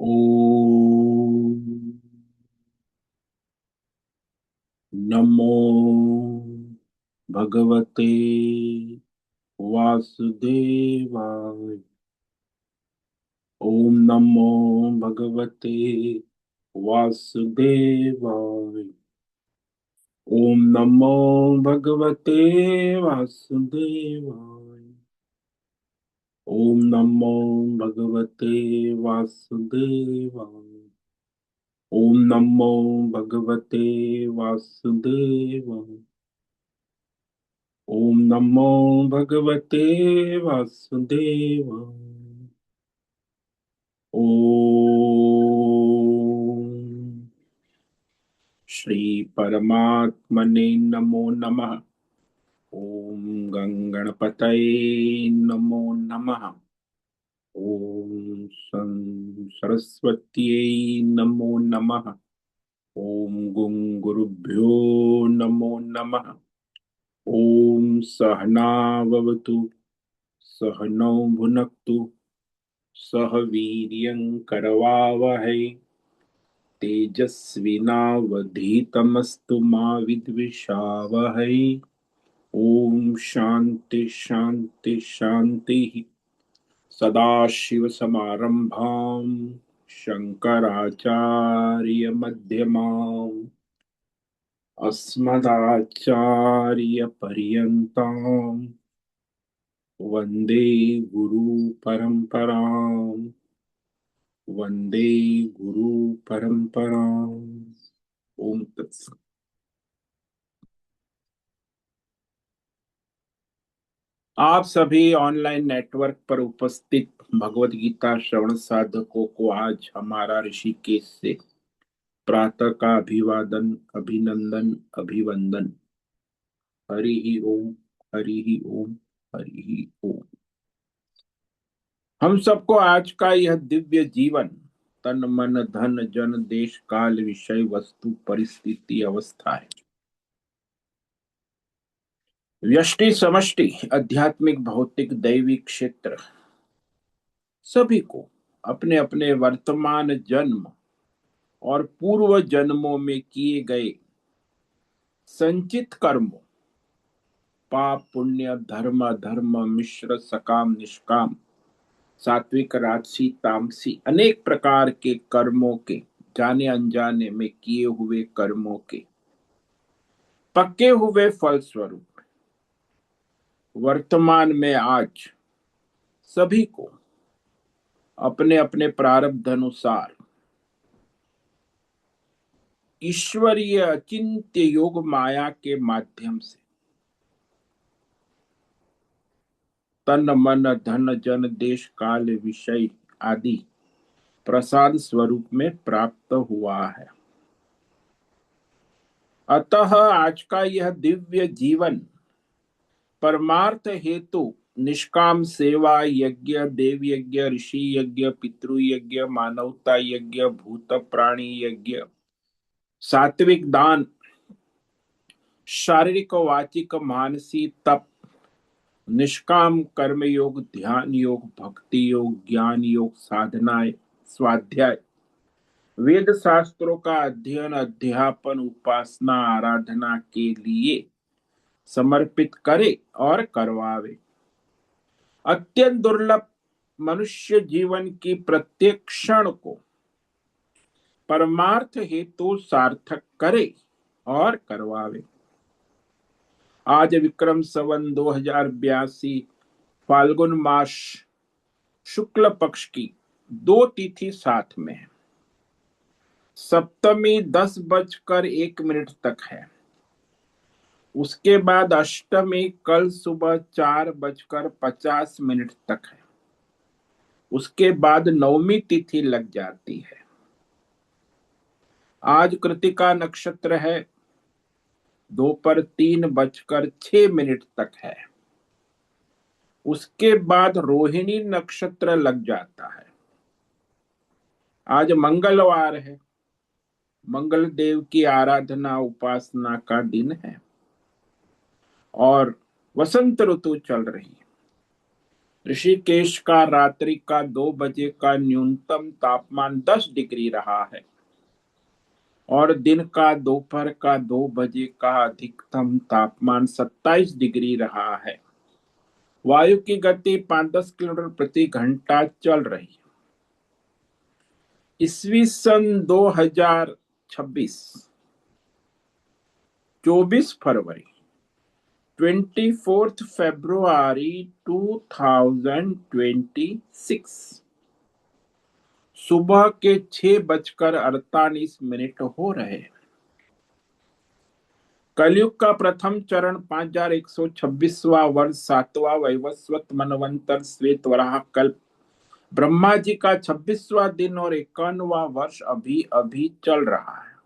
ओम नमो भगवते वासुदेवाय। ओम नमो भगवते वासुदेवाय। ओम नमो भगवते वासुदेवाय। ओम नमो भगवते वासुदेवाय। ओम नमो भगवते वासुदेवाय। ओम नमो भगवते वासुदेवाय। ओम श्री परमात्मने नमो नमः। ओम गंगणपतये नमो नमः। ओम सरस्वत्यै नमो नमः। ओम गुरुभ्यो नमो नमः। ओम सहनाववतु सहनौ भुनक्तु सह वीर्यं करवावहै तेजस्विनावधीतमस्तु मा विद्विषावहै। ओम शांति शांति शांति। सदाशिव समारंभां शंकराचार्य मध्यमाम् अस्मदाचार्य पर्यन्ताम् वंदे गुरु परंपराम्। वंदे गुरु परंपराम्। ओम तत्सत। आप सभी ऑनलाइन नेटवर्क पर उपस्थित भगवत गीता श्रवण साधकों को आज हमारा ऋषिकेश से प्रातः का अभिवादन, अभिनंदन, अभिवंदन। हरि ही ओम। हरि ही ओम। हरि ही ओम। हम सबको आज का यह दिव्य जीवन तन मन धन जन देश काल विषय वस्तु परिस्थिति अवस्था है। व्यष्टि समष्टि आध्यात्मिक भौतिक दैविक क्षेत्र सभी को अपने अपने वर्तमान जन्म और पूर्व जन्मों में किए गए संचित कर्मों, पाप पुण्य धर्म अधर्म मिश्र सकाम निष्काम सात्विक राजसी तामसी अनेक प्रकार के कर्मों के जाने अनजाने में किए हुए कर्मों के पक्के हुए फल स्वरूप वर्तमान में आज सभी को अपने अपने प्रारब्ध अनुसार ईश्वरीय अचिंत्य योग माया के माध्यम से तन मन धन जन देश काल विषय आदि प्रसाद स्वरूप में प्राप्त हुआ है। अतः आज का यह दिव्य जीवन परमार्थ हेतु निष्काम सेवा यज्ञ देव यज्ञ ऋषि यज्ञ पितृ यज्ञ मानवता यज्ञ भूत प्राणी यज्ञ सात्विक दान शारीरिक वाचिक मानसिक तप निष्काम कर्म योग ध्यान योग भक्ति योग ज्ञान योग साधनाएं स्वाध्याय वेद शास्त्रों का अध्ययन अध्यापन उपासना आराधना के लिए समर्पित करे और करवावे। अत्यंत दुर्लभ मनुष्य जीवन की प्रत्येक क्षण को परमार्थ हेतु सार्थक करे और करवावे। आज विक्रम संवत 2082 फाल्गुन मास शुक्ल पक्ष की 2 तिथि साथ में है। सप्तमी 10:01 तक है। उसके बाद अष्टमी कल सुबह 4:50 तक है। उसके बाद नवमी तिथि लग जाती है। आज कृतिका नक्षत्र है, दोपहर 3:06 तक है। उसके बाद रोहिणी नक्षत्र लग जाता है। आज मंगलवार है, मंगल देव की आराधना उपासना का दिन है और वसंत ऋतु चल रही है। ऋषिकेश का रात्रि का 2 बजे का न्यूनतम तापमान 10 डिग्री रहा है और दिन का दोपहर का 2 बजे का अधिकतम तापमान 27 डिग्री रहा है। वायु की गति 5-10 किलोमीटर प्रति घंटा चल रही है। ईस्वी सन 2026, 24 फरवरी, 24 फरवरी 2026, सुबह के 6:48 हो रहे हैं। कलयुग का प्रथम चरण 5126वां वर्ष, 7वां वैवस्वत मनवंतर श्वेत वराह कल्प, ब्रह्मा जी का 26वां दिन और 51वां वर्ष अभी अभी चल रहा है।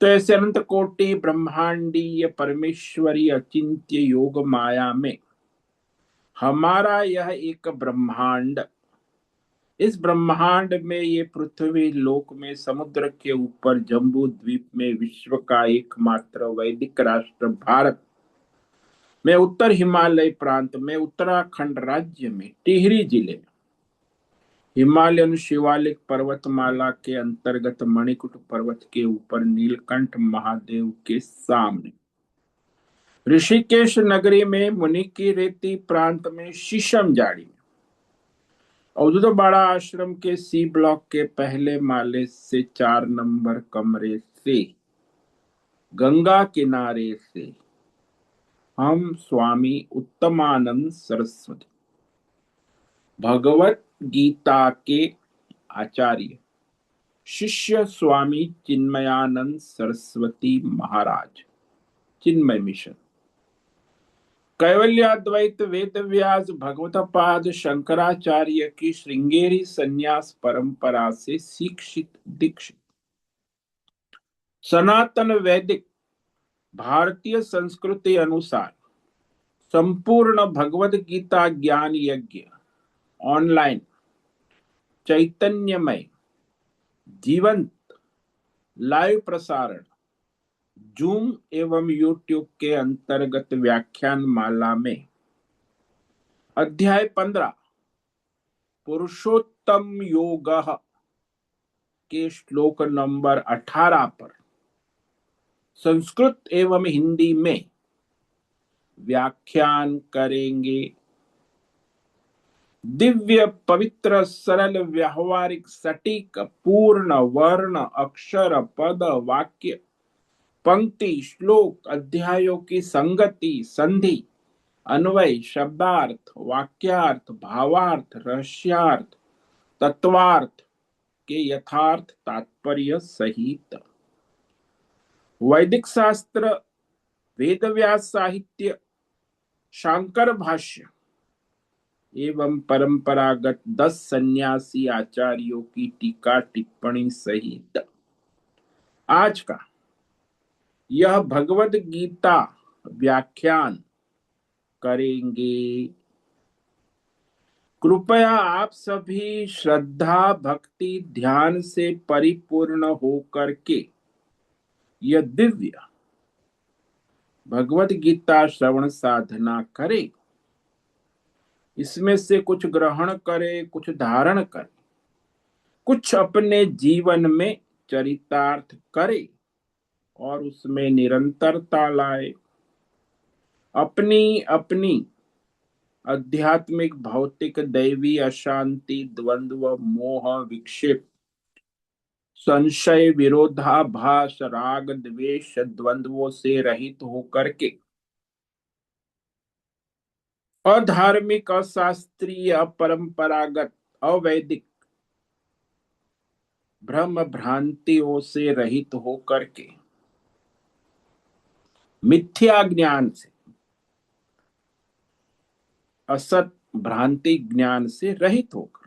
तो ऐसे अनंत कोटि ब्रह्मांडीय परमेश्वरी अचिंत्य योग माया में हमारा यह एक ब्रह्मांड, इस ब्रह्मांड में ये पृथ्वी लोक में समुद्र के ऊपर जम्बू द्वीप में विश्व का एकमात्र वैदिक राष्ट्र भारत में, उत्तर हिमालय प्रांत में, उत्तराखंड राज्य में, टिहरी जिले में, हिमालयन शिवालिक पर्वतमाला के अंतर्गत मणिकूट पर्वत के ऊपर नीलकंठ महादेव के सामने, ऋषिकेश नगरी में, मुनि की रेती प्रांत में, शीशम जाड़ी में, अवधूतवाड़ा आश्रम के सी ब्लॉक के पहले माले से 4 नंबर कमरे से, गंगा किनारे से हम स्वामी उत्तमानंद सरस्वती भगवत गीता के आचार्य शिष्य स्वामी चिन्मयानंद सरस्वती महाराज, चिन्मय मिशन, कैवल्याद्वैत वेद व्यास भगवतपाद शंकराचार्य की श्रृंगेरी संन्यास परंपरा से शिक्षित दीक्षित, सनातन वैदिक भारतीय संस्कृति अनुसार संपूर्ण भगवत गीता ज्ञान यज्ञ ऑनलाइन चैतन्यमय जीवंत लाइव प्रसारण जूम एवं यूट्यूब के अंतर्गत व्याख्यान माला में अध्याय 15 पुरुषोत्तम योग के श्लोक नंबर 18 पर संस्कृत एवं हिंदी में व्याख्यान करेंगे। दिव्य पवित्र सरल व्यावहारिक सटीक पूर्ण वर्ण अक्षर पद वाक्य पंक्ति श्लोक अध्यायों की संगति संधि अन्वय शब्दार्थ वाक्यार्थ भावार्थ रहस्यार्थ तत्वार्थ के यथार्थ तात्पर्य सहित वैदिक शास्त्र वेद व्यास साहित्य शांकर भाष्य एवं परंपरागत 10 सन्यासी आचार्यों की टीका टिप्पणी सहित आज का यह भगवद गीता व्याख्यान करेंगे। कृपया आप सभी श्रद्धा भक्ति ध्यान से परिपूर्ण होकर के यह दिव्य भगवद गीता श्रवण साधना करें, इसमें से कुछ ग्रहण करे, कुछ धारण करे, कुछ अपने जीवन में चरितार्थ करे और उसमें निरंतरता लाए। अपनी अपनी आध्यात्मिक भौतिक दैवी अशांति द्वंद्व मोह विक्षेप संशय विरोधाभास राग द्वेष द्वंद्वों से रहित होकर के अधार्मिक अशास्त्रीय अपरंपरागत अवैदिक भ्रम भ्रांतियों से रहित होकर के मिथ्या ज्ञान से असत भ्रांति ज्ञान से रहित होकर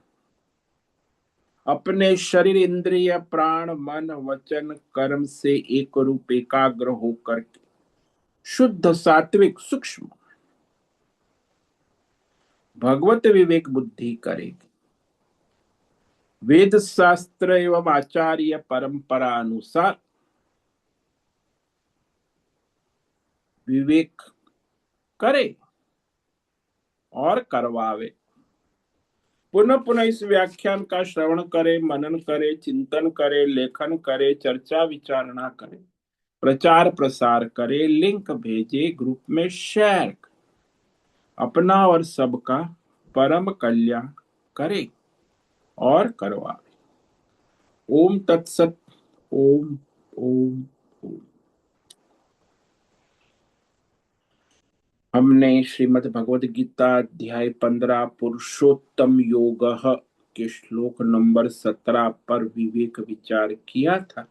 अपने शरीर इंद्रिय प्राण मन वचन कर्म से एक रूप एकाग्र होकर के शुद्ध सात्विक सूक्ष्म भगवत विवेक बुद्धि करेगी। वेद शास्त्र एवं आचार्य परंपरा अनुसार विवेक करे और करवावे। पुनः पुनः इस व्याख्यान का श्रवण करे, मनन करे, चिंतन करे, लेखन करे, चर्चा विचारणा करे, प्रचार प्रसार करे, लिंक भेजे, ग्रुप में शेयर करे, अपना और सबका परम कल्याण करे और करवावे। ओम तत्सत। ओम ओम ओम। हमने श्रीमद् भगवद गीता अध्याय 15 पुरुषोत्तम योग के श्लोक नंबर 17 पर विवेक विचार किया था,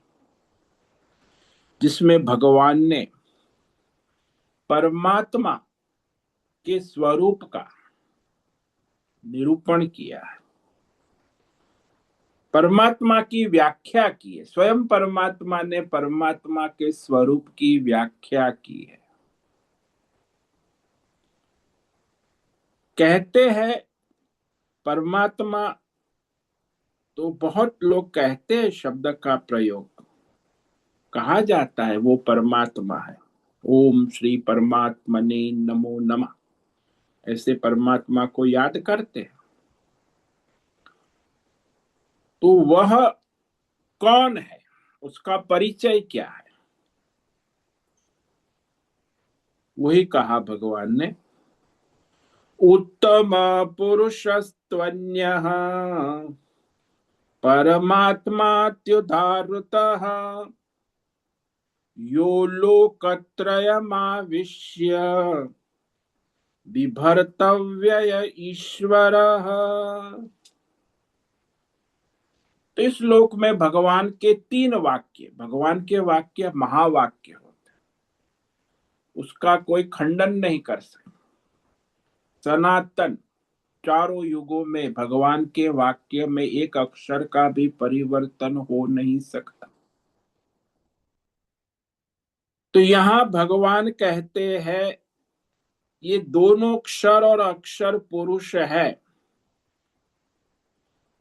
जिसमें भगवान ने परमात्मा के स्वरूप का निरूपण किया है, परमात्मा की व्याख्या की है। स्वयं परमात्मा ने परमात्मा के स्वरूप की व्याख्या की है। कहते हैं परमात्मा, तो बहुत लोग कहते हैं, शब्द का प्रयोग कहा जाता है वो परमात्मा है। ओम श्री परमात्मने नमो नमः, ऐसे परमात्मा को याद करते हैं। तो वह कौन है, उसका परिचय क्या है, वही कहा भगवान ने। उत्तम पुरुषस्त्वन्यः परमात्मात्युदाहृतः यो लोकत्रयमाविश्य बिभर्तव्यय ईश्वरः। तो इस श्लोक में भगवान के 3 वाक्य, भगवान के वाक्य महावाक्य होते हैं, उसका कोई खंडन नहीं कर सकता। सनातन चारों युगों में भगवान के वाक्य में एक अक्षर का भी परिवर्तन हो नहीं सकता। तो यहां भगवान कहते हैं ये दोनों क्षर और अक्षर पुरुष है,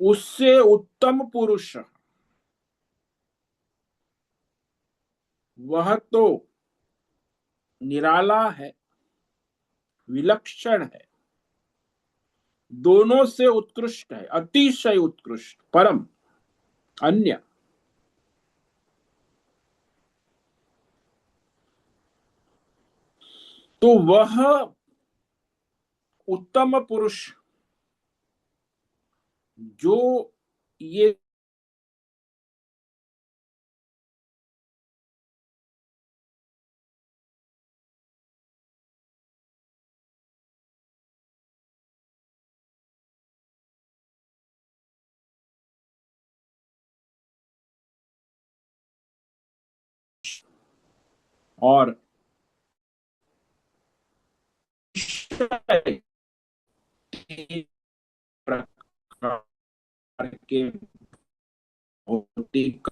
उससे उत्तम पुरुष वह तो निराला है, विलक्षण है, दोनों से उत्कृष्ट है, अतिशय उत्कृष्ट, परम, अन्य। तो वह उत्तम पुरुष जो ये और प्रकार के भौतिक,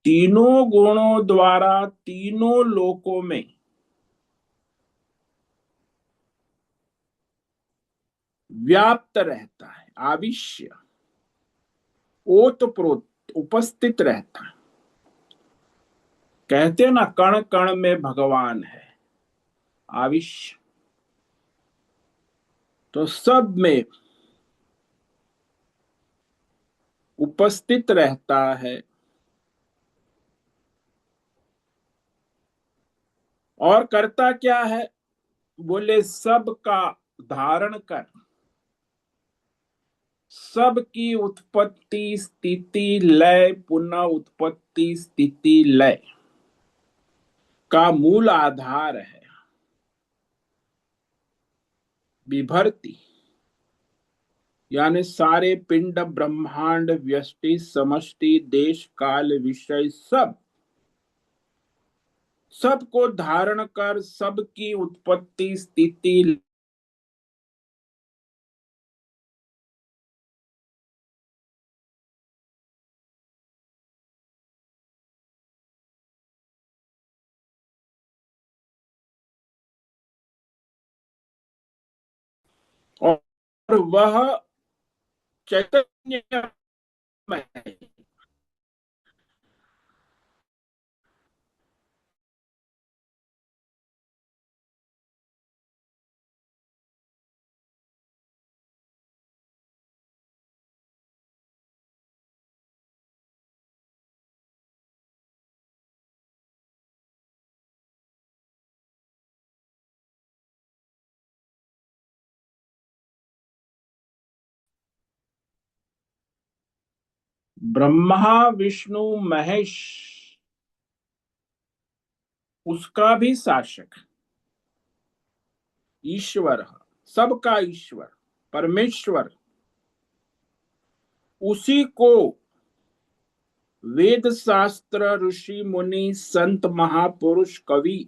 तीनों गुणों द्वारा तीनों लोकों में व्याप्त रहता है, आविश्य, ओतप्रोत, उपस्थित रहता है। कहते हैं ना, कण कण में भगवान है, आविश्य। तो सब में उपस्थित रहता है और करता क्या है, बोले सब का धारण कर, सब की उत्पत्ति स्थिति लय, पुनः उत्पत्ति स्थिति लय का मूल आधार है विभर्ति, यानी सारे पिंड ब्रह्मांड व्यष्टि समष्टि देश काल विषय सब, सबको धारण कर सबकी उत्पत्ति स्थिति और वह चैतन्य है। ब्रह्मा विष्णु महेश उसका भी शासक, ईश्वर, सबका ईश्वर, परमेश्वर, उसी को वेद शास्त्र ऋषि मुनि संत महापुरुष कवि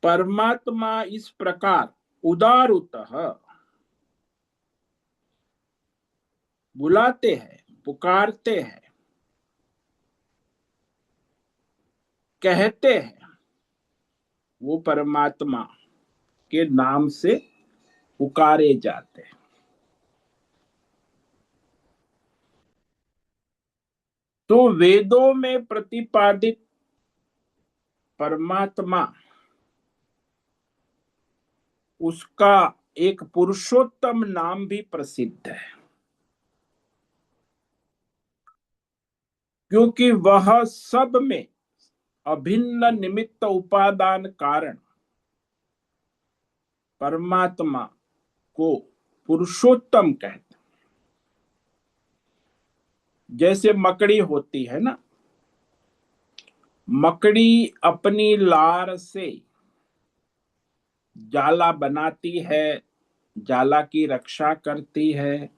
परमात्मा इस प्रकार उदारतः बुलाते हैं, पुकारते हैं, कहते हैं। वो परमात्मा के नाम से पुकारे जाते हैं। तो वेदों में प्रतिपादित परमात्मा, उसका एक पुरुषोत्तम नाम भी प्रसिद्ध है, क्योंकि वह सब में अभिन्न निमित्त उपादान कारण परमात्मा को पुरुषोत्तम कहते हैं। जैसे मकड़ी होती है ना, मकड़ी अपनी लार से जाला बनाती है, जाला की रक्षा करती है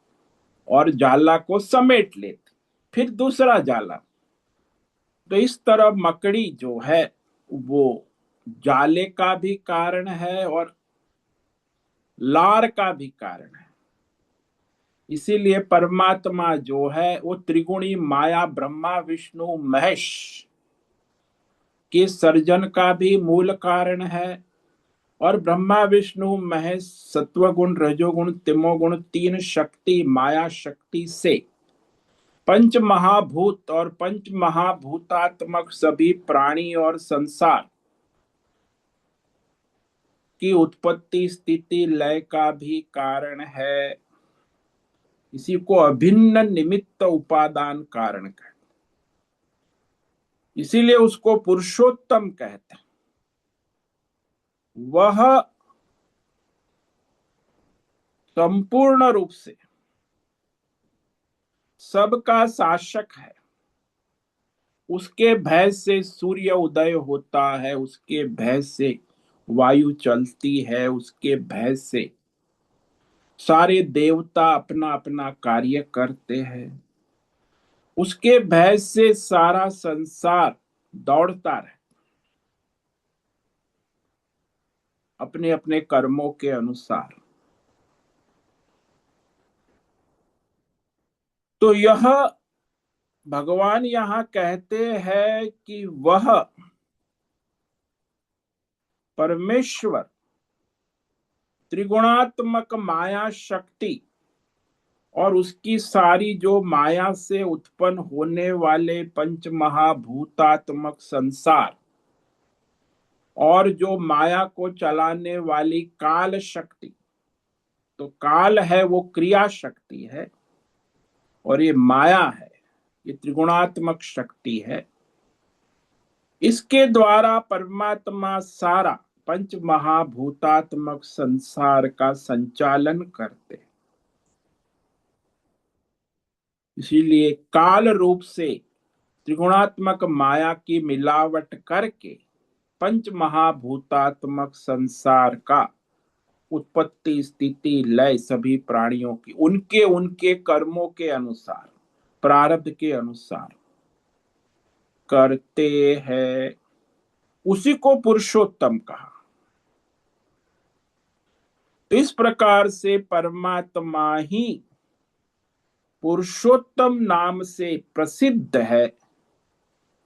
और जाला को समेट लेती, फिर दूसरा जाला। तो इस तरह मकड़ी जो है वो जाले का भी कारण है और लार का भी कारण है। इसीलिए परमात्मा जो है वो त्रिगुणी माया ब्रह्मा विष्णु महेश के सर्जन का भी मूल कारण है। और ब्रह्मा विष्णु महेश सत्वगुण रजोगुण तमोगुण तीन शक्ति माया शक्ति से पंच महाभूत और पंच महाभूतात्मक सभी प्राणी और संसार की उत्पत्ति स्थिति लय का भी कारण है। इसी को अभिन्न निमित्त उपादान कारण कहते, इसीलिए उसको पुरुषोत्तम कहते हैं। वह संपूर्ण रूप से सबका शासक है। उसके भय से सूर्य उदय होता है, उसके भय से वायु चलती है, उसके भय से सारे देवता अपना अपना कार्य करते हैं, उसके भय से सारा संसार दौड़ता रहे अपने अपने कर्मों के अनुसार। तो यह भगवान यहां कहते हैं कि वह परमेश्वर त्रिगुणात्मक माया शक्ति और उसकी सारी जो माया से उत्पन्न होने वाले पंच महाभूतात्मक संसार और जो माया को चलाने वाली काल शक्ति, तो काल है वो क्रिया शक्ति है और ये माया है, ये त्रिगुणात्मक शक्ति है। इसके द्वारा परमात्मा सारा पंच महाभूतात्मक संसार का संचालन करते। इसीलिए काल रूप से त्रिगुणात्मक माया की मिलावट करके पंच महाभूतात्मक संसार का उत्पत्ति स्थिति लय सभी प्राणियों की उनके उनके कर्मों के अनुसार प्रारब्ध के अनुसार करते हैं। उसी को पुरुषोत्तम कहा। तो इस प्रकार से परमात्मा ही पुरुषोत्तम नाम से प्रसिद्ध है।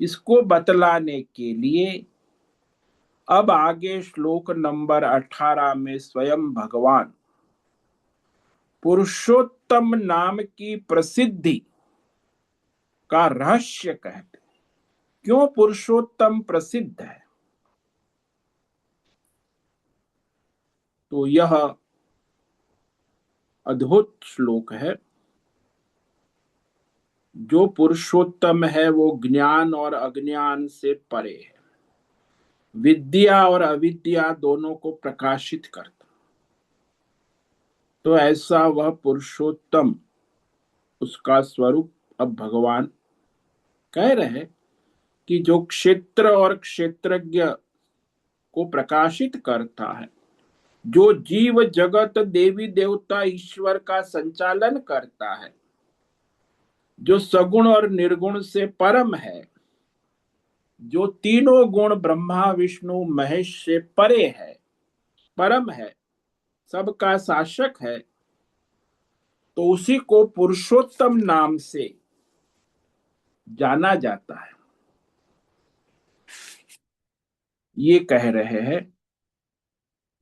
इसको बतलाने के लिए अब आगे श्लोक नंबर 18 में स्वयं भगवान पुरुषोत्तम नाम की प्रसिद्धि का रहस्य कहते। क्यों पुरुषोत्तम प्रसिद्ध है? तो यह अद्भुत श्लोक है। जो पुरुषोत्तम है वो ज्ञान और अज्ञान से परे है, विद्या और अविद्या दोनों को प्रकाशित करता। तो ऐसा वह पुरुषोत्तम, उसका स्वरूप अब भगवान कह रहे हैं कि जो क्षेत्र और क्षेत्रज्ञ को प्रकाशित करता है, जो जीव जगत देवी देवता ईश्वर का संचालन करता है, जो सगुण और निर्गुण से परम है, जो तीनों गुण ब्रह्मा विष्णु महेश से परे है, परम है, सबका शासक है, तो उसी को पुरुषोत्तम नाम से जाना जाता है। ये कह रहे हैं,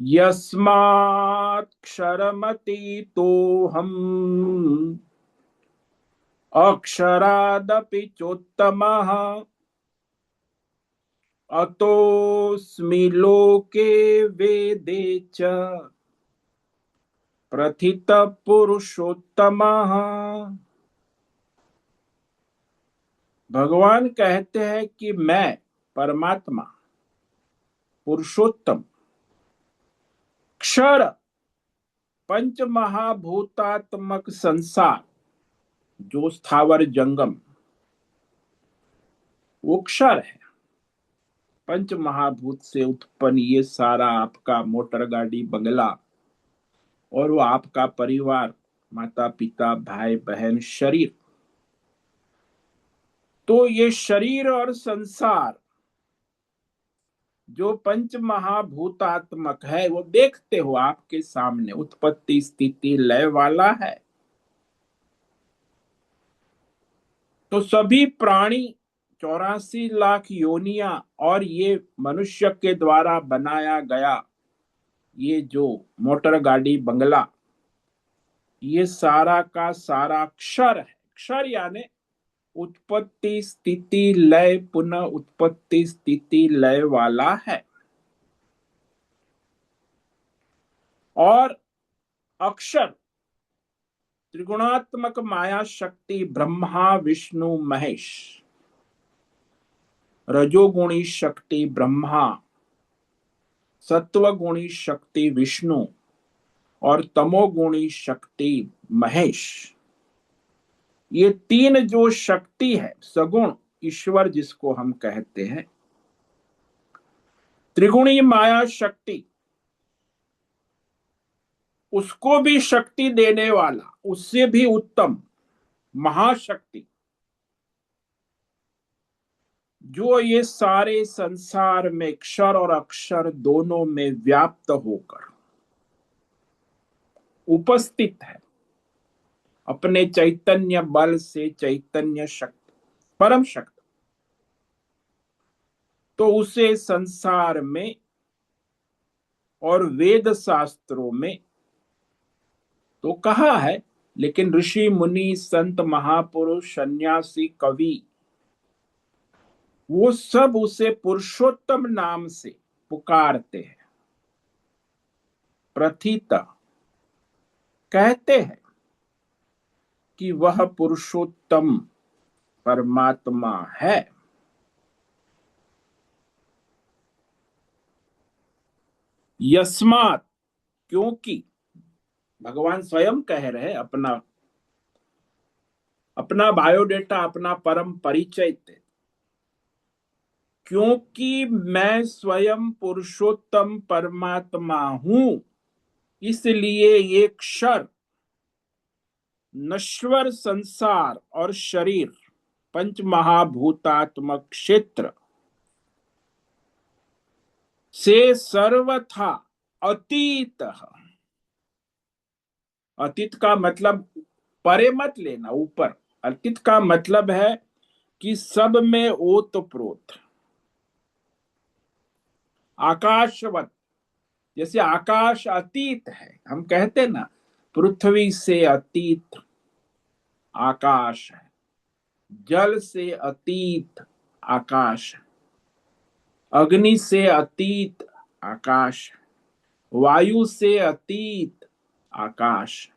यस्माक्षरमतीतो हम अक्षरादपि चोत्तमः अतोऽस्मि लोके वेदे च प्रथित पुरुषोत्तमः। भगवान कहते हैं कि मैं परमात्मा पुरुषोत्तम क्षर पंच महाभूतात्मक संसार, जो स्थावर जंगम वो क्षर है। पंच महाभूत से उत्पन्न ये सारा आपका मोटर गाड़ी बंगला और वो आपका परिवार, माता पिता भाई बहन शरीर, तो ये शरीर और संसार जो पंच महाभूतात्मक है वो देखते हो आपके सामने उत्पत्ति स्थिति लय वाला है। तो सभी प्राणी 84 लाख योनिया और ये मनुष्य के द्वारा बनाया गया ये जो मोटर गाड़ी बंगला, ये सारा का सारा क्षर है। क्षर यानी उत्पत्ति स्थिति लय पुनः उत्पत्ति स्थिति लय वाला है। और अक्षर त्रिगुणात्मक माया शक्ति ब्रह्मा विष्णु महेश, रजोगुणी शक्ति ब्रह्मा, सत्वगुणी शक्ति विष्णु और तमोगुणी शक्ति महेश, ये तीन जो शक्ति है सगुण ईश्वर जिसको हम कहते हैं, त्रिगुणी माया शक्ति उसको भी शक्ति देने वाला, उससे भी उत्तम महाशक्ति, जो ये सारे संसार में क्षर और अक्षर दोनों में व्याप्त होकर उपस्थित है अपने चैतन्य बल से, चैतन्य शक्ति परम शक्ति। तो उसे संसार में और वेद शास्त्रों में तो कहा है, लेकिन ऋषि मुनि संत महापुरुष सन्यासी कवि वो सब उसे पुरुषोत्तम नाम से पुकारते हैं, प्रथित कहते हैं कि वह पुरुषोत्तम परमात्मा है। यस्मात्, क्योंकि भगवान स्वयं कह रहे अपना अपना बायोडेटा, अपना परम परिचय थे, क्योंकि मैं स्वयं पुरुषोत्तम परमात्मा हूं, इसलिए ये क्षर नश्वर संसार और शरीर पंच महाभूतात्मक क्षेत्र से सर्वथा अतीत। अतीत का मतलब परे मत लेना, ऊपर। अतीत का मतलब है कि सब में ओतप्रोत, आकाशवत। जैसे आकाश अतीत है हम कहते ना, पृथ्वी से अतीत आकाश है, जल से अतीत आकाश है, अग्नि से अतीत आकाश है, वायु से अतीत आकाश।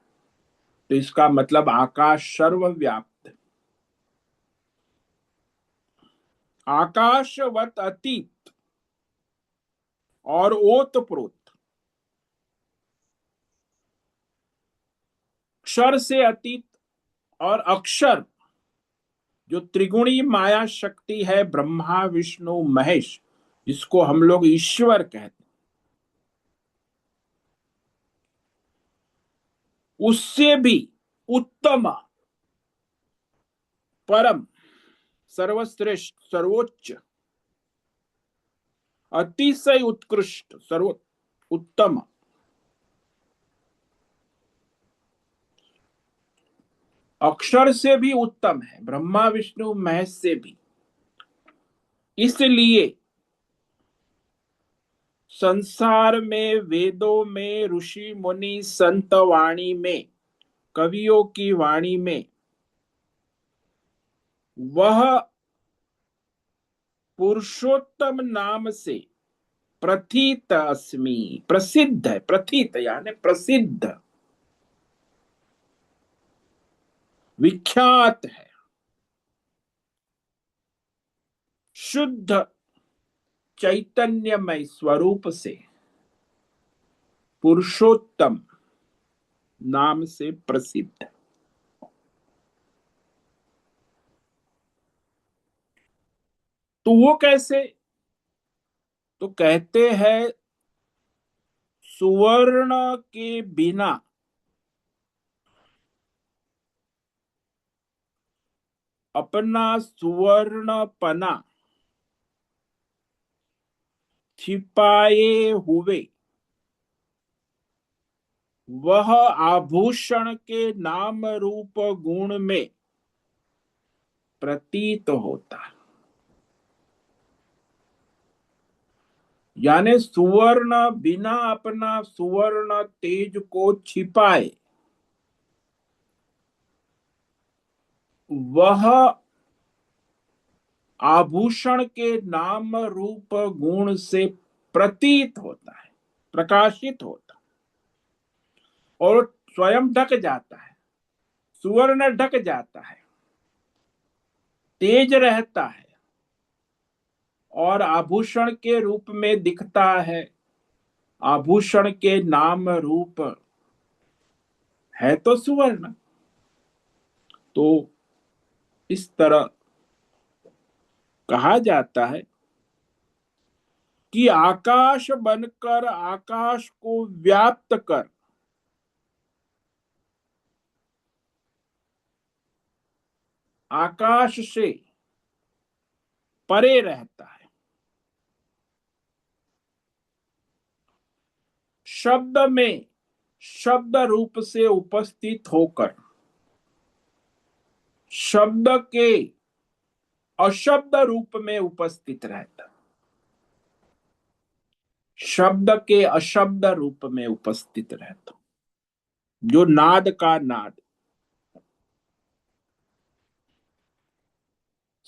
तो इसका मतलब आकाश सर्वव्याप्त है। आकाशवत अतीत और ओतप्रोत, क्षर से अतीत और अक्षर, जो त्रिगुणी माया शक्ति है, ब्रह्मा विष्णु महेश, जिसको हम लोग ईश्वर कहते हैं, उससे भी उत्तम, परम, सर्वश्रेष्ठ, सर्वोच्च, अतिशय उत्कृष्ट, सर्व उत्तम, अक्षर से भी उत्तम है, ब्रह्मा विष्णु महेश से भी। इसलिए संसार में, वेदों में, ऋषि मुनि संत वाणी में, कवियों की वाणी में वह पुरुषोत्तम नाम से प्रथित अस्मि, प्रसिद्ध है, प्रथित यानी प्रसिद्ध, विख्यात है, शुद्ध चैतन्यमय स्वरूप से पुरुषोत्तम नाम से प्रसिद्ध। तो वो कैसे? तो कहते हैं सुवर्ण के बिना अपना सुवर्णपना छिपाए हुए वह आभूषण के नाम रूप गुण में प्रतीत होता है। यानी सुवर्ण बिना अपना सुवर्ण तेज को छिपाए वह आभूषण के नाम रूप गुण से प्रतीत होता है, प्रकाशित होता है, और स्वयं ढक जाता है, सुवर्ण ढक जाता है, तेज रहता है और आभूषण के रूप में दिखता है। आभूषण के नाम रूप है तो सुवर्ण। तो इस तरह कहा जाता है कि आकाश बनकर आकाश को व्याप्त कर आकाश से परे रहता है। शब्द में शब्द रूप से उपस्थित होकर शब्द के अशब्द रूप में उपस्थित रहता, शब्द के अशब्द रूप में उपस्थित रहता, जो नाद का नाद।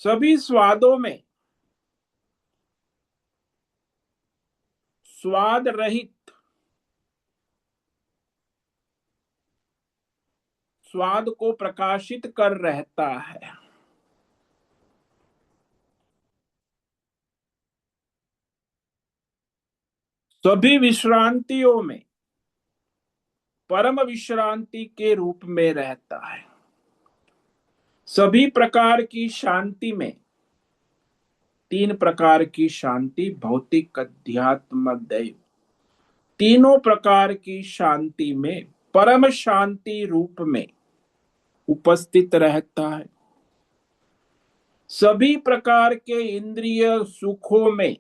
सभी स्वादों में स्वाद रहित, स्वाद को प्रकाशित कर रहता है। सभी विश्रांतियों में परम विश्रांति के रूप में रहता है। सभी प्रकार की शांति में, तीन प्रकार की शांति, भौतिक, अध्यात्म, दैव, तीनों प्रकार की शांति में परम शांति रूप में उपस्थित रहता है। सभी प्रकार के इंद्रिय सुखों में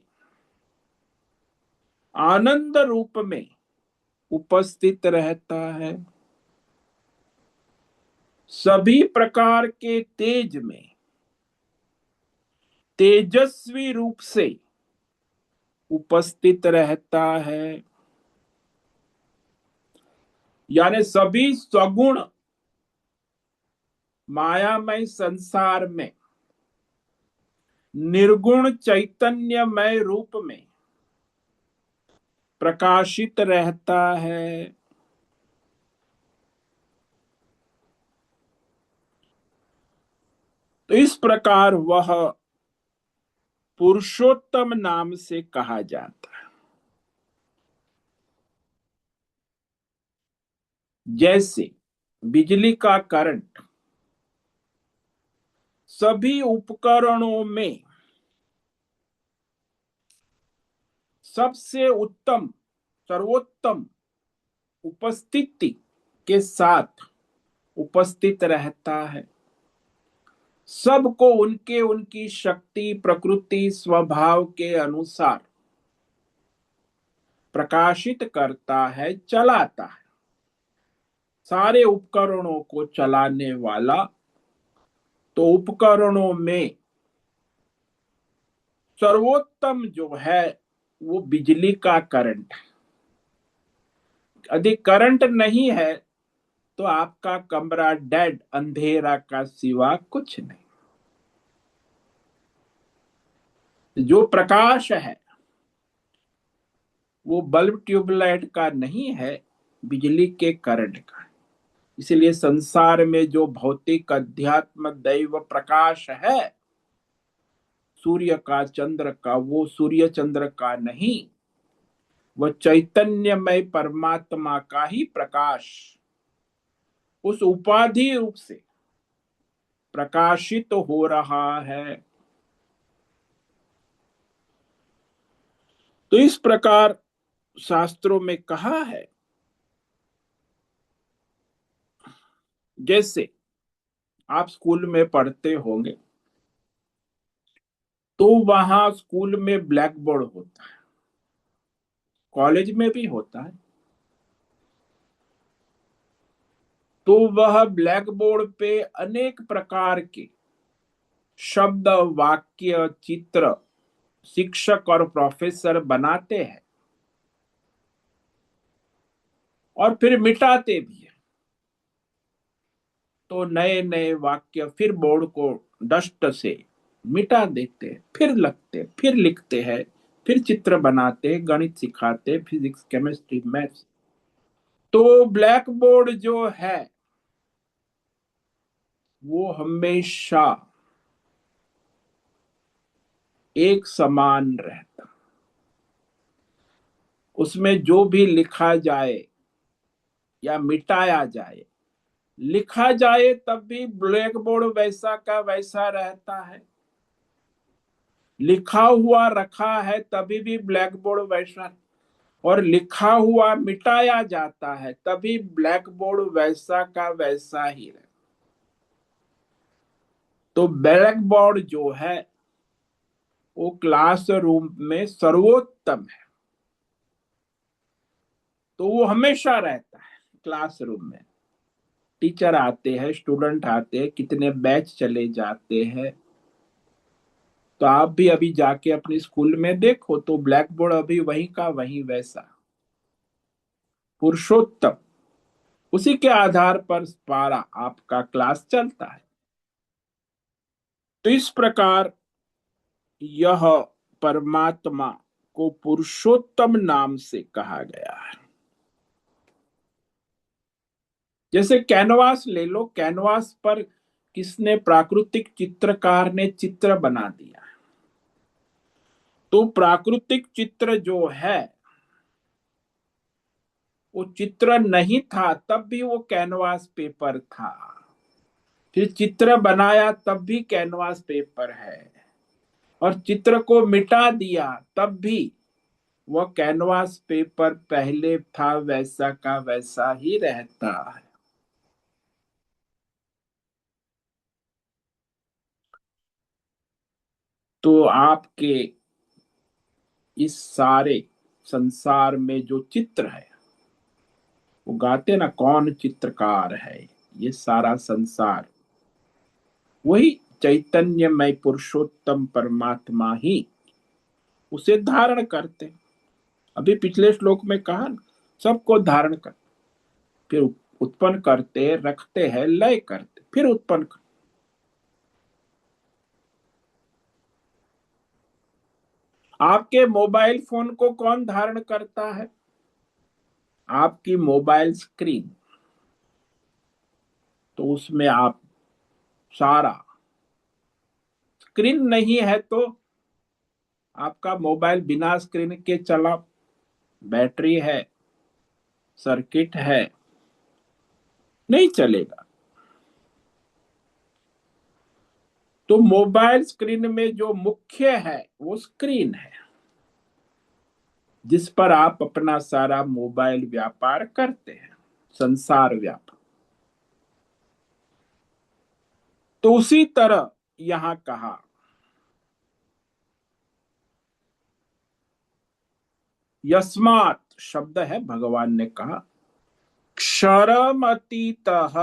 आनंद रूप में उपस्थित रहता है। सभी प्रकार के तेज में तेजस्वी रूप से उपस्थित रहता है। यानी सभी सगुण मायामय संसार में निर्गुण चैतन्यमय रूप में प्रकाशित रहता है। तो इस प्रकार वह पुरुषोत्तम नाम से कहा जाता है। जैसे बिजली का करंट सभी उपकरणों में सबसे उत्तम सर्वोत्तम उपस्थिति के साथ उपस्थित रहता है, सबको उनके उनकी शक्ति प्रकृति स्वभाव के अनुसार प्रकाशित करता है, चलाता है। सारे उपकरणों को चलाने वाला तो उपकरणों में सर्वोत्तम जो है वो बिजली का करंट है। यदि करंट नहीं है तो आपका कमरा डेड अंधेरा का सिवा कुछ नहीं। जो प्रकाश है वो बल्ब ट्यूबलाइट का नहीं है, बिजली के करंट का। इसलिए संसार में जो भौतिक अध्यात्म दैव प्रकाश है सूर्य का चंद्र का, वो सूर्य चंद्र का नहीं, वह चैतन्यमय परमात्मा का ही प्रकाश उस उपाधि रूप से प्रकाशित हो रहा है। तो इस प्रकार शास्त्रों में कहा है। जैसे आप स्कूल में पढ़ते होंगे तो वहां स्कूल में ब्लैक बोर्ड होता है, कॉलेज में भी होता है। तो वह ब्लैक बोर्ड पे अनेक प्रकार के शब्द वाक्य चित्र शिक्षक और प्रोफेसर बनाते हैं और फिर मिटाते भी है। तो नए नए वाक्य फिर बोर्ड को डस्ट से मिटा देते हैं, फिर लगते फिर लिखते हैं, फिर चित्र बनाते, गणित सिखाते, फिजिक्स केमिस्ट्री मैथ्स। तो ब्लैक बोर्ड जो है वो हमेशा एक समान रहता। उसमें जो भी लिखा जाए या मिटाया जाए, लिखा जाए तब भी ब्लैक बोर्ड वैसा का वैसा रहता है, लिखा हुआ रखा है तभी भी ब्लैक बोर्ड वैसा, और लिखा हुआ मिटाया जाता है तभी ब्लैक बोर्ड वैसा का वैसा ही रहे। तो ब्लैक बोर्ड जो है वो क्लासरूम में सर्वोत्तम है। तो वो हमेशा रहता है क्लासरूम में। टीचर आते हैं, स्टूडेंट आते हैं, कितने बैच चले जाते हैं। तो आप भी अभी जाके अपने स्कूल में देखो तो ब्लैक बोर्ड अभी वही का वही वैसा पुरुषोत्तम, उसी के आधार पर पारा आपका क्लास चलता है। तो इस प्रकार यह परमात्मा को पुरुषोत्तम नाम से कहा गया है। जैसे कैनवास ले लो, कैनवास पर किसने, प्राकृतिक चित्रकार ने चित्र बना दिया। तो प्राकृतिक चित्र जो है वो चित्र नहीं था तब भी वो कैनवास पेपर था, फिर चित्र बनाया तब भी कैनवास पेपर है, और चित्र को मिटा दिया तब भी वह कैनवास पेपर पहले था वैसा का वैसा ही रहता है। तो आपके इस सारे संसार में जो चित्र है, वो गाते ना कौन चित्रकार है, ये सारा संसार वही चैतन्यमय पुरुषोत्तम परमात्मा ही उसे धारण करते। अभी पिछले श्लोक में कहा ना, सबको धारण कर। फिर उत्पन्न करते, रखते हैं, लय करते, फिर उत्पन्न करते। आपके मोबाइल फोन को कौन धारण करता है? आपकी मोबाइल स्क्रीन। तो उसमें आप सारा, स्क्रीन नहीं है तो आपका मोबाइल बिना स्क्रीन के चला, बैटरी है, सर्किट है, नहीं चलेगा। तो मोबाइल स्क्रीन में जो मुख्य है वो स्क्रीन है, जिस पर आप अपना सारा मोबाइल व्यापार करते हैं, संसार व्यापार। तो उसी तरह यहां कहा, यस्मात शब्द है, भगवान ने कहा क्षरमतीतः,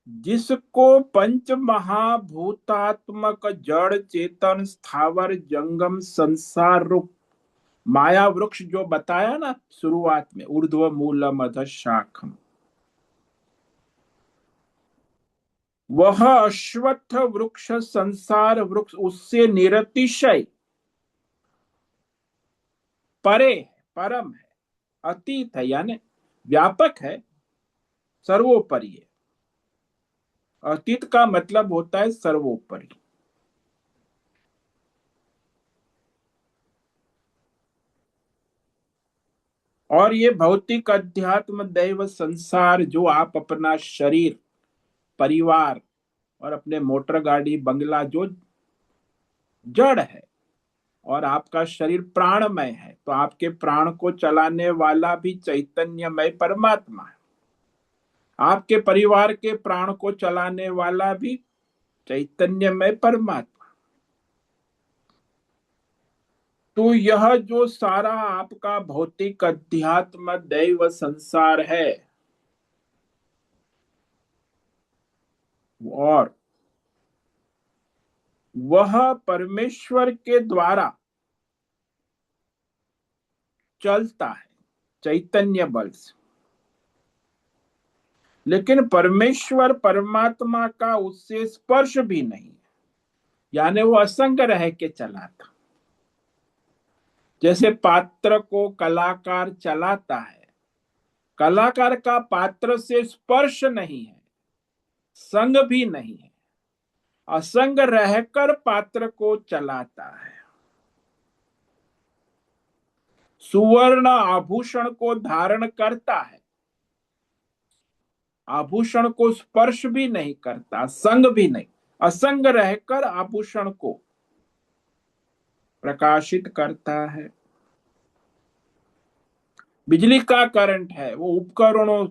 जिसको पंच महाभूतात्मक जड़ चेतन स्थावर जंगम संसार रूप माया वृक्ष जो बताया ना शुरुआत में, ऊर्ध्व मूलम अधः शाखम, वह अश्वत्थ वृक्ष संसार वृक्ष उससे निरतिशय परे है, परम है, अतीत है, यानी व्यापक है, सर्वोपरि है। अतीत का मतलब होता है सर्वोपरि। और ये भौतिक अध्यात्म दैव संसार जो आप अपना शरीर, परिवार और अपने मोटर गाड़ी बंगला जो जड़ है, और आपका शरीर प्राणमय है, तो आपके प्राण को चलाने वाला भी चैतन्यमय परमात्मा है। आपके परिवार के प्राण को चलाने वाला भी चैतन्यमय परमात्मा। तो यह जो सारा आपका भौतिक अध्यात्म दैव संसार है, और वह परमेश्वर के द्वारा चलता है, चैतन्य बल से। लेकिन परमेश्वर परमात्मा का उससे स्पर्श भी नहीं है, यानी वो असंग रह के चलाता। जैसे पात्र को कलाकार चलाता है, कलाकार का पात्र से स्पर्श नहीं है, संग भी नहीं है, असंग रहकर पात्र को चलाता है। सुवर्ण आभूषण को धारण करता है, आभूषण को स्पर्श भी नहीं करता, संग भी नहीं, असंग रहकर आभूषण को प्रकाशित करता है। बिजली का करंट है, वो उपकरणों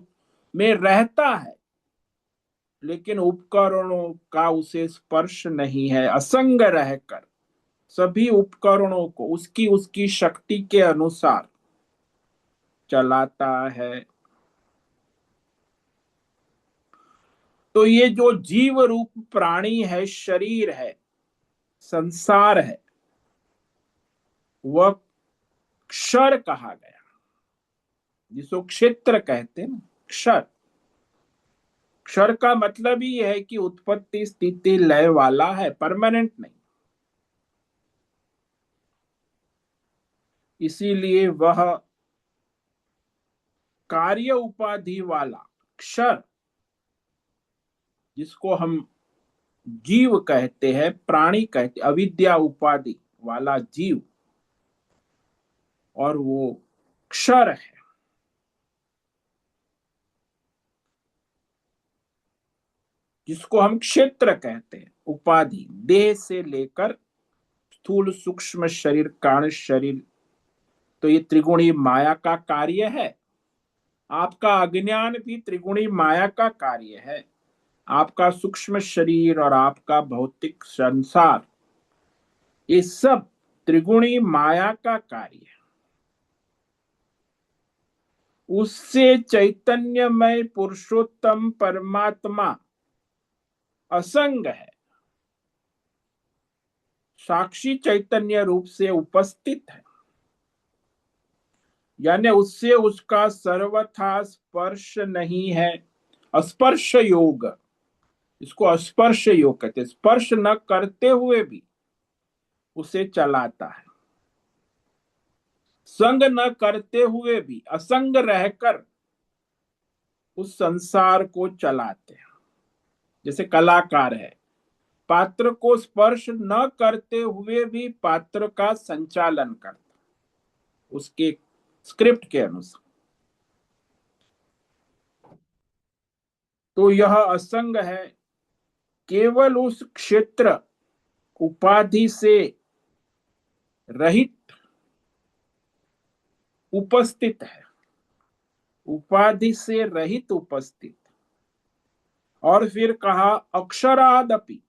में रहता है, लेकिन उपकरणों का उसे स्पर्श नहीं है, असंग रहकर सभी उपकरणों को उसकी उसकी शक्ति के अनुसार चलाता है। तो ये जो जीव रूप प्राणी है, शरीर है, संसार है, वह क्षर कहा गया, जिसको क्षेत्र कहते हैं ना, क्षर। क्षर का मतलब ही है कि उत्पत्ति स्थिति लय वाला है, परमानेंट नहीं। इसीलिए वह कार्य उपाधि वाला क्षर, जिसको हम जीव कहते हैं, प्राणी कहते, अविद्या उपाधि वाला जीव, और वो क्षर है। जिसको हम क्षेत्र कहते हैं, उपाधि, देह से लेकर स्थूल सूक्ष्म शरीर, कारण शरीर। तो ये त्रिगुणी माया का कार्य है। आपका अज्ञान भी त्रिगुणी माया का कार्य है। आपका सूक्ष्म शरीर और आपका भौतिक संसार, ये सब त्रिगुणी माया का कार्य है। उससे चैतन्यमय पुरुषोत्तम परमात्मा असंग है, साक्षी चैतन्य रूप से उपस्थित है। यानी उससे उसका सर्वथा स्पर्श नहीं है। स्पर्श योग, इसको स्पर्श योग कहते हैं। स्पर्श न करते हुए भी उसे चलाता है, संग न करते हुए भी असंग रहकर उस संसार को चलाते हैं। जैसे कलाकार है, पात्र को स्पर्श न करते हुए भी पात्र का संचालन करता, उसके स्क्रिप्ट के अनुसार। तो यह असंग है, केवल उस क्षेत्र उपाधि से रहित उपस्थित है, उपाधि से रहित उपस्थित। और फिर कहा अक्षरादपि,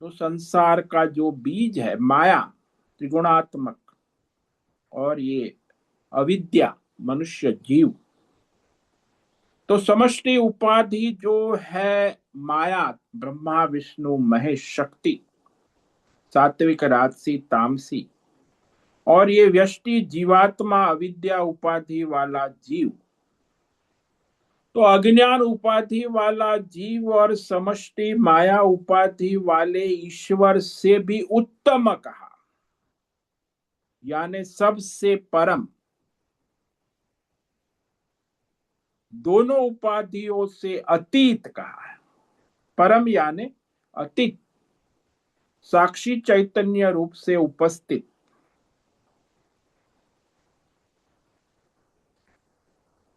तो संसार का जो बीज है माया त्रिगुणात्मक, और ये अविद्या मनुष्य जीव, तो समष्टि उपाधि जो है माया, ब्रह्मा विष्णु महेश शक्ति, सात्विक राजसी तामसी, और ये व्यष्टि जीवात्मा अविद्या उपाधि वाला जीव। तो अज्ञान उपाधि वाला जीव और समष्टि माया उपाधि वाले ईश्वर से भी उत्तम कहा, यानी सबसे परम, दोनों उपाधियों से अतीत कहा है। परम यानी अतीत, साक्षी चैतन्य रूप से उपस्थित।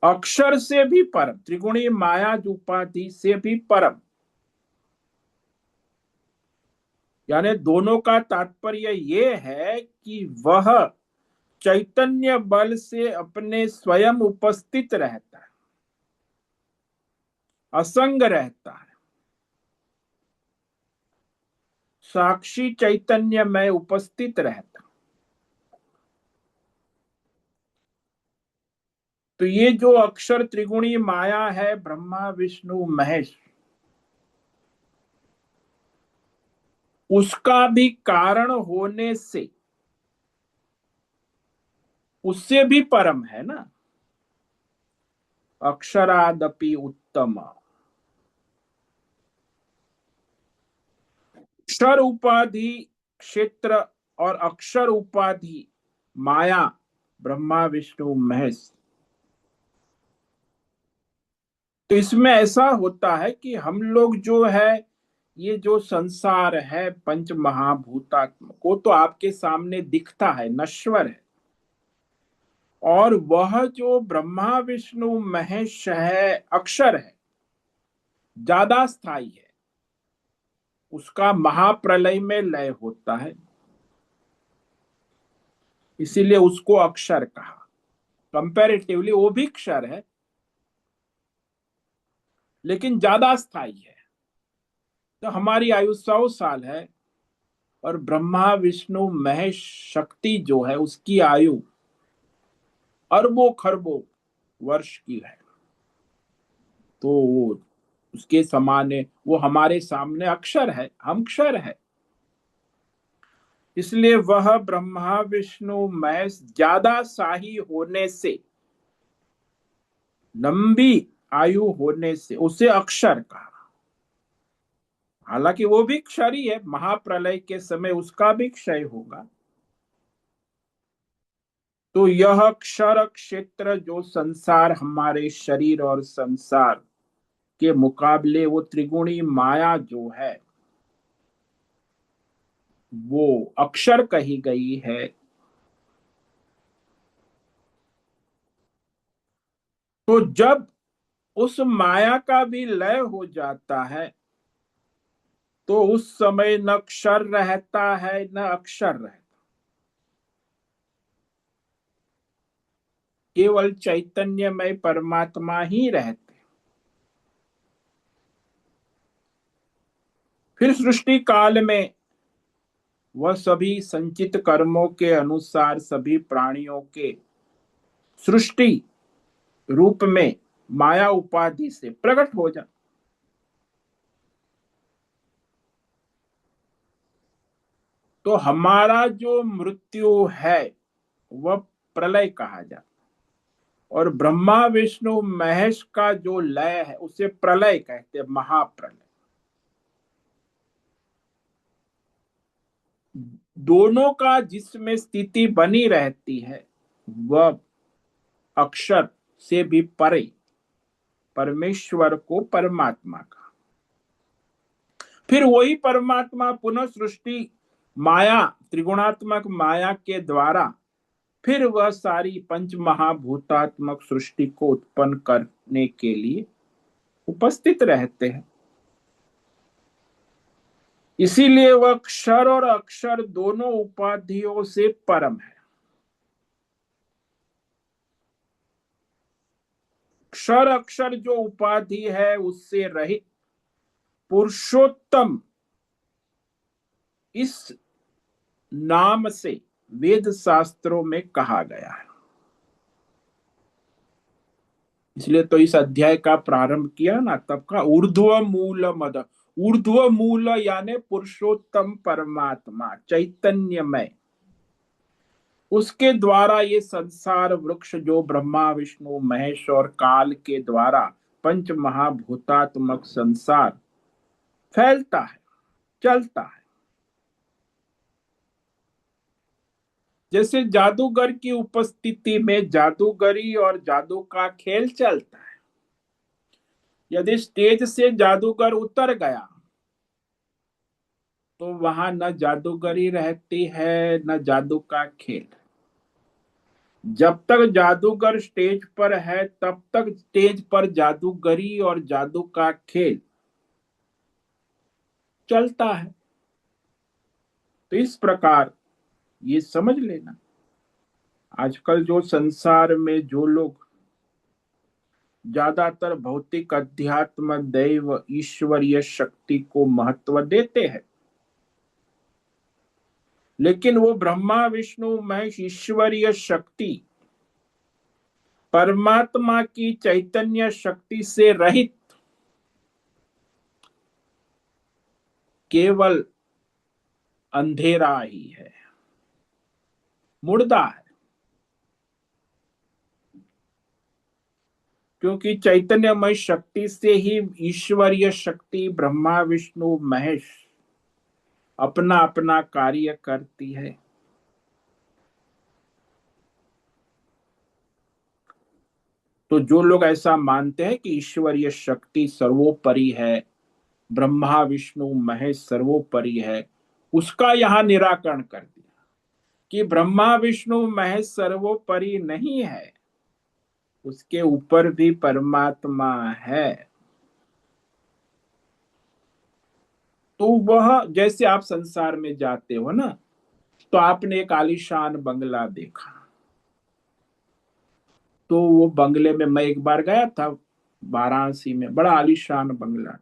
अक्षर से भी परम, त्रिगुणी माया उपाधि से भी परम, यानी दोनों का तात्पर्य ये है कि वह चैतन्य बल से अपने स्वयं उपस्थित रहता है, असंग रहता है, साक्षी चैतन्य में उपस्थित रहता। तो ये जो अक्षर त्रिगुणी माया है, ब्रह्मा विष्णु महेश, उसका भी कारण होने से उससे भी परम है ना। अक्षरादपि उत्तम, अक्षर उपाधि क्षेत्र और अक्षर उपाधि माया ब्रह्मा विष्णु महेश। तो इसमें ऐसा होता है कि हम लोग जो है, ये जो संसार है पंच महाभूतात्म को तो आपके सामने दिखता है, नश्वर है। और वह जो ब्रह्मा विष्णु महेश है, अक्षर है, ज्यादा स्थायी है, उसका महाप्रलय में लय होता है, इसीलिए उसको अक्षर कहा। कंपैरेटिवली वो भी क्षर है, लेकिन ज्यादा स्थायी है। तो हमारी आयु 100 साल है, और ब्रह्मा विष्णु महेश शक्ति जो है उसकी आयु अरबों खरबों वर्ष की है। तो वो उसके समान है, वो हमारे सामने अक्षर है, हम क्षर है। इसलिए वह ब्रह्मा विष्णु महेश ज्यादा शाही होने से, लंबी आयु होने से उसे अक्षर कहा। हालांकि वो भी क्षर ही है, महाप्रलय के समय उसका भी क्षय होगा। तो यह क्षर क्षेत्र जो संसार, हमारे शरीर और संसार के मुकाबले वो त्रिगुणी माया जो है वो अक्षर कही गई है। तो जब उस माया का भी लय हो जाता है, तो उस समय न क्षर रहता है न अक्षर रहता, केवल चैतन्यमय परमात्मा ही रहते। फिर सृष्टि काल में वह सभी संचित कर्मों के अनुसार सभी प्राणियों के सृष्टि रूप में माया उपाधि से प्रकट हो जाता। तो हमारा जो मृत्यु है वह प्रलय कहा जाता, और ब्रह्मा विष्णु महेश का जो लय है उसे प्रलय कहते हैं, महाप्रलय। दोनों का जिसमें स्थिति बनी रहती है वह अक्षर से भी परे परमेश्वर को परमात्मा का। फिर वही परमात्मा पुनः सृष्टि माया, त्रिगुणात्मक माया के द्वारा फिर वह सारी पंच महाभूतात्मक सृष्टि को उत्पन्न करने के लिए उपस्थित रहते हैं। इसीलिए वह क्षर और अक्षर दोनों उपाधियों से परम है। क्षर अक्षर जो उपाधि है उससे रहित पुरुषोत्तम इस नाम से वेद शास्त्रों में कहा गया है। इसलिए तो इस अध्याय का प्रारंभ किया ना, तब का ऊर्ध्व मूल मद। ऊर्ध्व मूल यानी पुरुषोत्तम परमात्मा चैतन्यमय, उसके द्वारा ये संसार वृक्ष जो ब्रह्मा विष्णु महेश और काल के द्वारा पंच महाभूतात्मक संसार फैलता है, चलता है। जैसे जादूगर की उपस्थिति में जादूगरी और जादू का खेल चलता है। यदि स्टेज से जादूगर उतर गया तो वहां न जादूगरी रहती है न जादू का खेल। जब तक जादूगर स्टेज पर है तब तक स्टेज पर जादूगरी और जादू का खेल चलता है। तो इस प्रकार ये समझ लेना, आजकल जो संसार में जो लोग ज्यादातर भौतिक अध्यात्म दैव ईश्वरीय शक्ति को महत्व देते हैं, लेकिन वो ब्रह्मा विष्णु महेश ईश्वरीय शक्ति परमात्मा की चैतन्य शक्ति से रहित केवल अंधेरा ही है, मुर्दा है। क्योंकि चैतन्यमय शक्ति से ही ईश्वरीय शक्ति ब्रह्मा विष्णु महेश अपना अपना कार्य करती है। तो जो लोग ऐसा मानते हैं कि ईश्वरीय शक्ति सर्वोपरि है, ब्रह्मा विष्णु महेश सर्वोपरि है, उसका यहां निराकरण कर दिया कि ब्रह्मा विष्णु महेश सर्वोपरि नहीं है, उसके ऊपर भी परमात्मा है। तो वह, जैसे आप संसार में जाते हो ना, तो आपने एक आलीशान बंगला देखा, तो वो बंगले में मैं एक बार गया था वाराणसी में, बड़ा आलीशान बंगला था।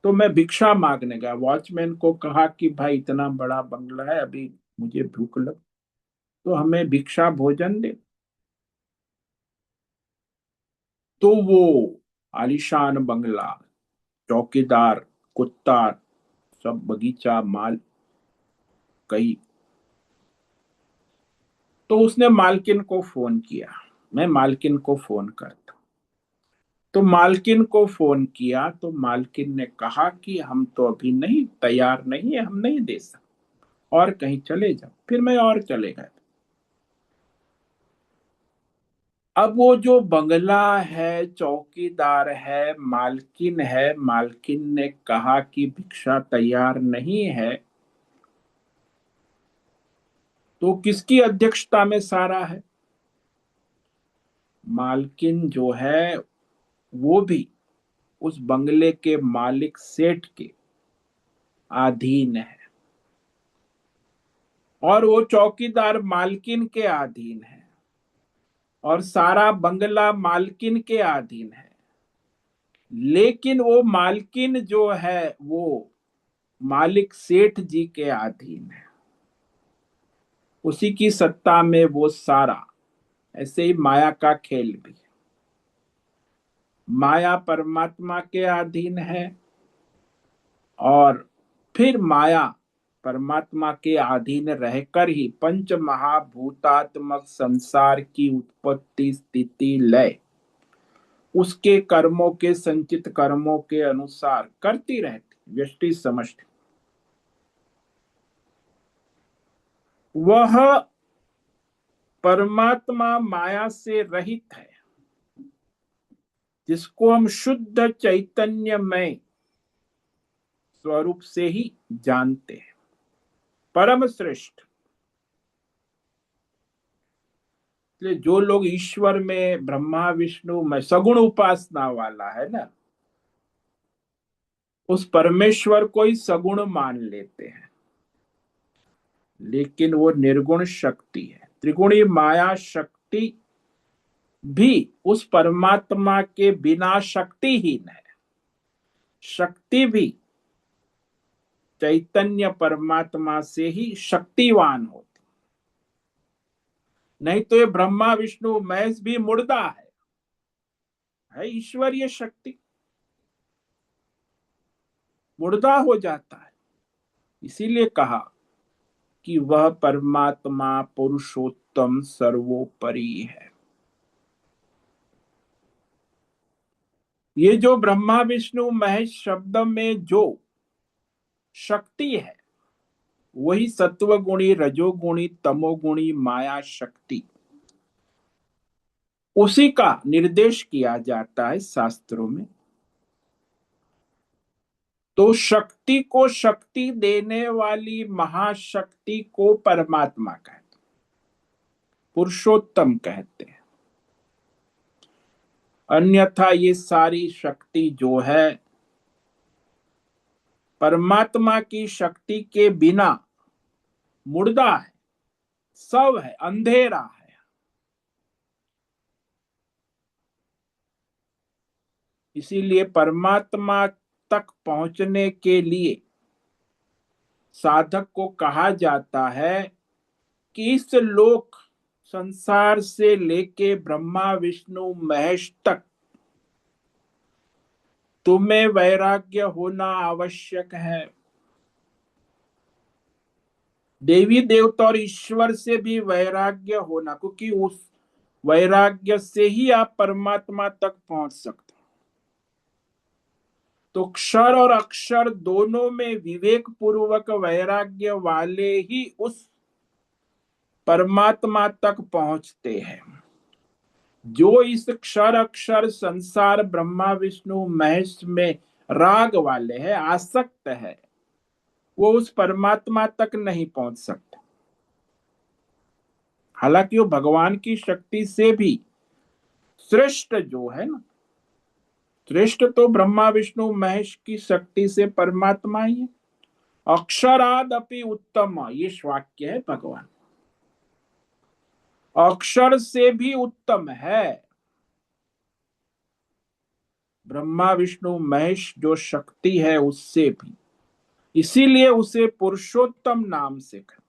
तो मैं भिक्षा मांगने गया, वॉचमैन को कहा कि भाई इतना बड़ा बंगला है, अभी मुझे भूख लग, तो हमें भिक्षा भोजन दे। तो वो आलीशान बंगला, चौकीदार, कुत्ता, सब बगीचा माल कई। तो उसने मालकिन को फोन किया, मैं मालकिन को फोन करता। तो मालकिन को फोन किया तो मालकिन ने कहा कि हम तो अभी नहीं, तैयार नहीं है, हम नहीं दे सकते, और कहीं चले जाओ। फिर मैं और चले गए। अब वो जो बंगला है, चौकीदार है, मालकिन है, मालकिन ने कहा कि भिक्षा तैयार नहीं है, तो किसकी अध्यक्षता में सारा है? मालकिन जो है वो भी उस बंगले के मालिक सेठ के अधीन है, और वो चौकीदार मालकिन के अधीन है, और सारा बंगला मालकिन के अधीन है। लेकिन वो मालकिन जो है वो मालिक सेठ जी के अधीन है, उसी की सत्ता में वो सारा। ऐसे ही माया का खेल भी, माया परमात्मा के अधीन है, और फिर माया परमात्मा के अधीन रहकर ही पंच महाभूतात्मक संसार की उत्पत्ति स्थिति लय उसके कर्मों के संचित कर्मों के अनुसार करती रहती व्यष्टि समष्टि। वह परमात्मा माया से रहित है, जिसको हम शुद्ध चैतन्यमय स्वरूप से ही जानते हैं, परम श्रेष्ठ। इसलिए जो लोग ईश्वर में ब्रह्मा विष्णु में सगुण उपासना वाला है ना, उस परमेश्वर को ही सगुण मान लेते हैं, लेकिन वो निर्गुण शक्ति है। त्रिगुणी माया शक्ति भी उस परमात्मा के बिना शक्तिहीन है। शक्ति भी चैतन्य परमात्मा से ही शक्तिवान होती, नहीं तो ये ब्रह्मा विष्णु महेश भी मुर्दा है ईश्वरीय शक्ति मुर्दा हो जाता है। इसीलिए कहा कि वह परमात्मा पुरुषोत्तम सर्वोपरि है। ये जो ब्रह्मा विष्णु महेश शब्द में जो शक्ति है, वही सत्वगुणी रजोगुणी तमोगुणी माया शक्ति, उसी का निर्देश किया जाता है शास्त्रों में। तो शक्ति को शक्ति देने वाली महाशक्ति को परमात्मा कहते, पुरुषोत्तम कहते हैं। अन्यथा ये सारी शक्ति जो है परमात्मा की शक्ति के बिना मुर्दा है, सब है, अंधेरा है। इसीलिए परमात्मा तक पहुंचने के लिए साधक को कहा जाता है कि इस लोक संसार से लेके ब्रह्मा विष्णु महेश तक तुम्हें वैराग्य होना आवश्यक है। देवी देवता और ईश्वर से भी वैराग्य होना, क्योंकि उस वैराग्य से ही आप परमात्मा तक पहुंच सकते हो। तो क्षर और अक्षर दोनों में विवेक पूर्वक वैराग्य वाले ही उस परमात्मा तक पहुंचते हैं। जो इस क्षर अक्षर संसार ब्रह्मा विष्णु महेश में राग वाले हैं, आसक्त है, वो उस परमात्मा तक नहीं पहुंच सकते। हालांकि वो भगवान की शक्ति से भी श्रेष्ठ जो है ना, श्रेष्ठ तो ब्रह्मा विष्णु महेश की शक्ति से परमात्मा ही है। अक्षरादपि उत्तम, ये वाक्य है भगवान, अक्षर से भी उत्तम है ब्रह्मा विष्णु महेश जो शक्ति है उससे भी। इसीलिए उसे पुरुषोत्तम नाम से कहा।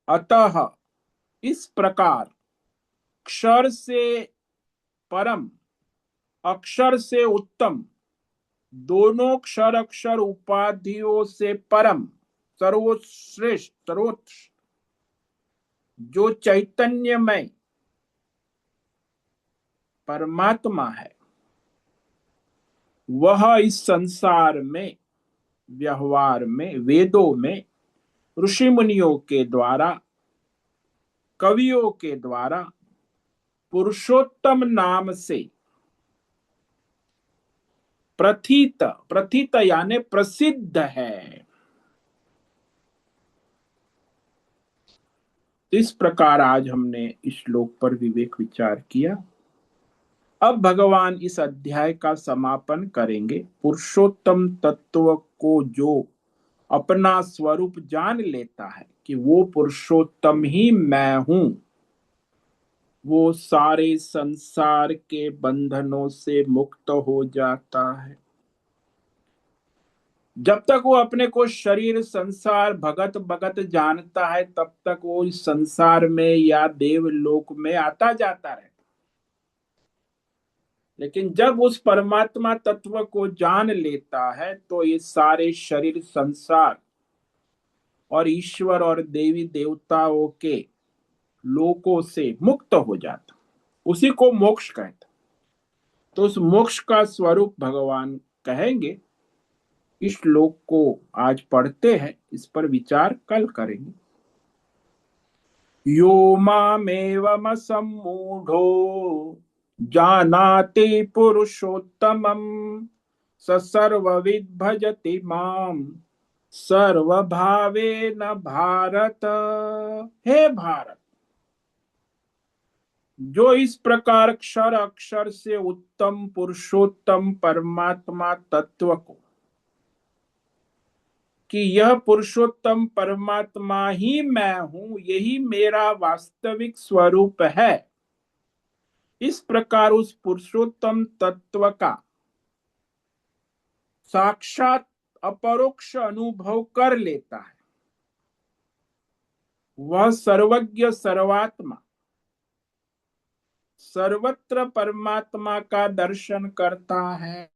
अतः इस प्रकार क्षर से परम अक्षर से उत्तम, दोनों क्षर अक्षर उपाधियों से परम सर्वश्रेष्ठ सर्वोच्च जो चैतन्यमय परमात्मा है, वह इस संसार में व्यवहार में वेदों में ऋषि मुनियों के द्वारा कवियों के द्वारा पुरुषोत्तम नाम से प्रथित प्रथित यानी प्रसिद्ध है। इस प्रकार आज हमने इस श्लोक पर विवेक विचार किया। अब भगवान इस अध्याय का समापन करेंगे। पुरुषोत्तम तत्व को जो अपना स्वरूप जान लेता है कि वो पुरुषोत्तम ही मैं हूं, वो सारे संसार के बंधनों से मुक्त हो जाता है। जब तक वो अपने को शरीर संसार भगत भगत जानता है, तब तक वो इस संसार में या देवलोक में आता जाता रहता। लेकिन जब उस परमात्मा तत्व को जान लेता है तो ये सारे शरीर, संसार और ईश्वर और देवी देवताओं के लोकों से मुक्त हो जाता। उसी को मोक्ष कहते। तो उस मोक्ष का स्वरूप भगवान कहेंगे। इस श्लोक को आज पढ़ते हैं, इस पर विचार कल करेंगे। यो मामेवम सम्मूढ़ो जानाति पुरुषोत्तमम् स सर्वविद् भजति माम सर्वभावेन भारत। हे भारत, जो इस प्रकार अक्षर अक्षर से उत्तम पुरुषोत्तम परमात्मा तत्व को, कि यह पुरुषोत्तम परमात्मा ही मैं हूं, यही मेरा वास्तविक स्वरूप है, इस प्रकार उस पुरुषोत्तम तत्व का साक्षात अपरोक्ष अनुभव कर लेता है, वह सर्वज्ञ सर्वात्मा सर्वत्र परमात्मा का दर्शन करता है।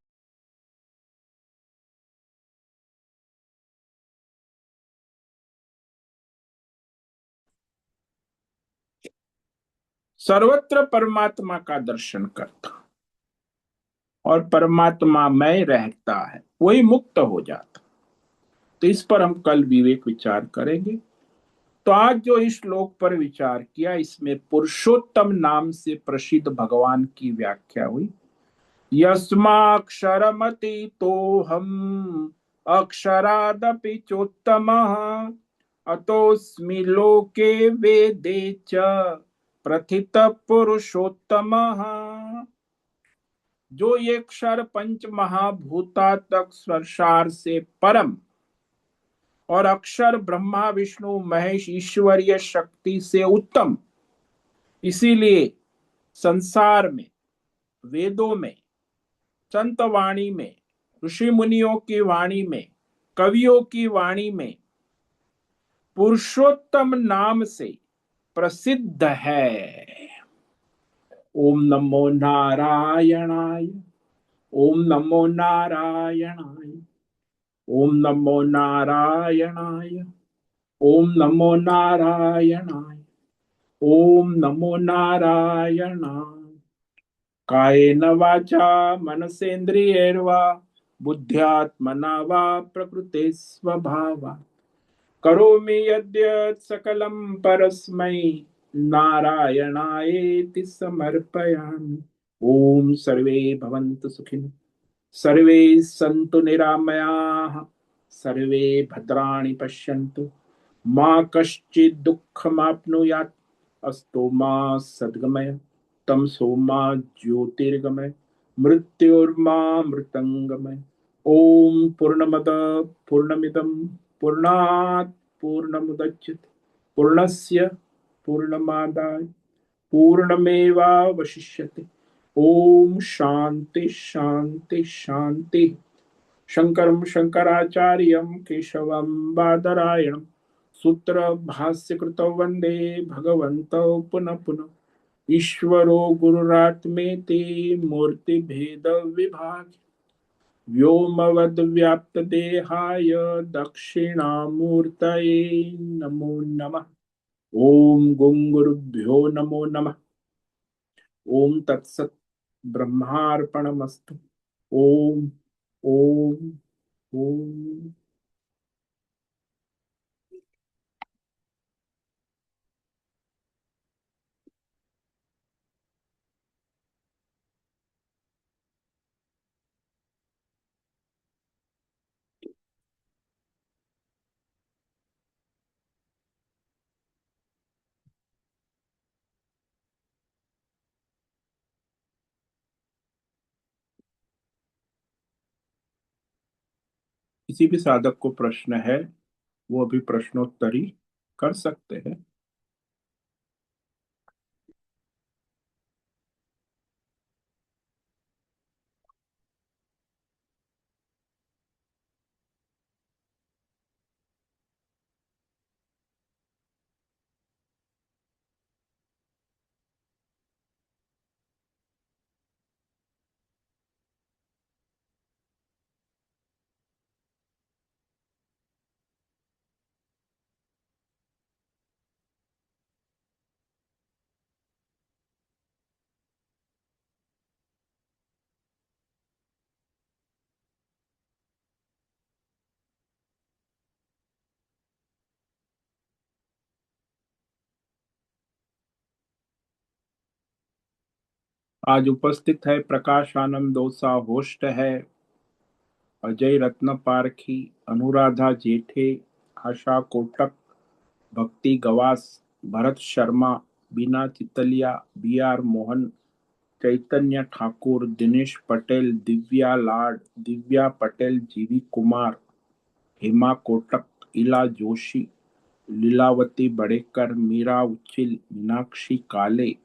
सर्वत्र परमात्मा का दर्शन करता और परमात्मा में रहता है, वही मुक्त हो जाता। तो इस पर हम कल विवेक विचार करेंगे। तो आज जो इस श्लोक पर विचार किया, इसमें पुरुषोत्तम नाम से प्रसिद्ध भगवान की व्याख्या हुई। यस्माक्षरमति तो हम अक्षरादपि चोत्तमः अतोऽस्मि लोके वेदे च प्रथित पुरुषोत्तमः। जो ये अक्षर पंच महाभूता तक संसार से परम और अक्षर ब्रह्मा विष्णु महेश ईश्वरीय शक्ति से उत्तम, इसीलिए संसार में, वेदों में, संत वाणी में, ऋषि मुनियों की वाणी में, कवियों की वाणी में पुरुषोत्तम नाम से प्रसिद्ध है। ओम नमो नारायणाय। ओम नमो नारायणाय। ओम नमो नारायणाय। ओम नमो नारायणाय। ओम नमो नारायणाय। कायेन वाचा मनसेन्द्रियैर्वा बुद्ध्यात्मना वा प्रकृते स्वभावात् करोमि यद्यत् सकलं परस्मै नारायणायेति समर्पयामि। ओम सर्वे भवन्तु सुखिनः, सर्वे सन्तु निरामयाः, सर्वे भद्राणि पश्यन्तु, मा कश्चित् दुःखमाप्नुयात्। अस्तु मा सद्गमय, तमसो मा ज्योतिर्गमय, मृत्योर्मा मृतंगमय। ओम पूर्णमद पूर्णमिदं पूर्णात् पूर्णमुदच्यते पूर्णस्य पूर्णमादाय पूर्णमेवावशिष्यते। ओम शांति शांति शांति। शंकरं शंकराचार्यं केशवं बादरायणं सूत्र भाष्य कृतौ वंदे भगवन्तौ पुनः पुनः। ईश्वरो गुरुरात्मेति मूर्ति भेद विभाग व्योमवद् देहाय दक्षिणामूर्तये नमो नमः। ओम गुरुभ्यो नमो नमः। ओम तत्सत। ब्रह्मार्पणमस्तु। ओम ओम ओम। किसी भी साधक को प्रश्न है, वो अभी प्रश्नोत्तरी कर सकते हैं। आज उपस्थित है प्रकाश आनंद दोसा, होस्ट है अजय रत्न पारखी, अनुराधा जेठे, आशा कोटक, भक्ति गवास, भरत शर्मा, बीना चितलिया, बी आर मोहन, चैतन्य ठाकुर, दिनेश पटेल, दिव्या लाड, दिव्या पटेल, जीवी कुमार, हेमा कोटक, इला जोशी, लीलावती बड़ेकर, मीरा उच्चिल, मीनाक्षी काले,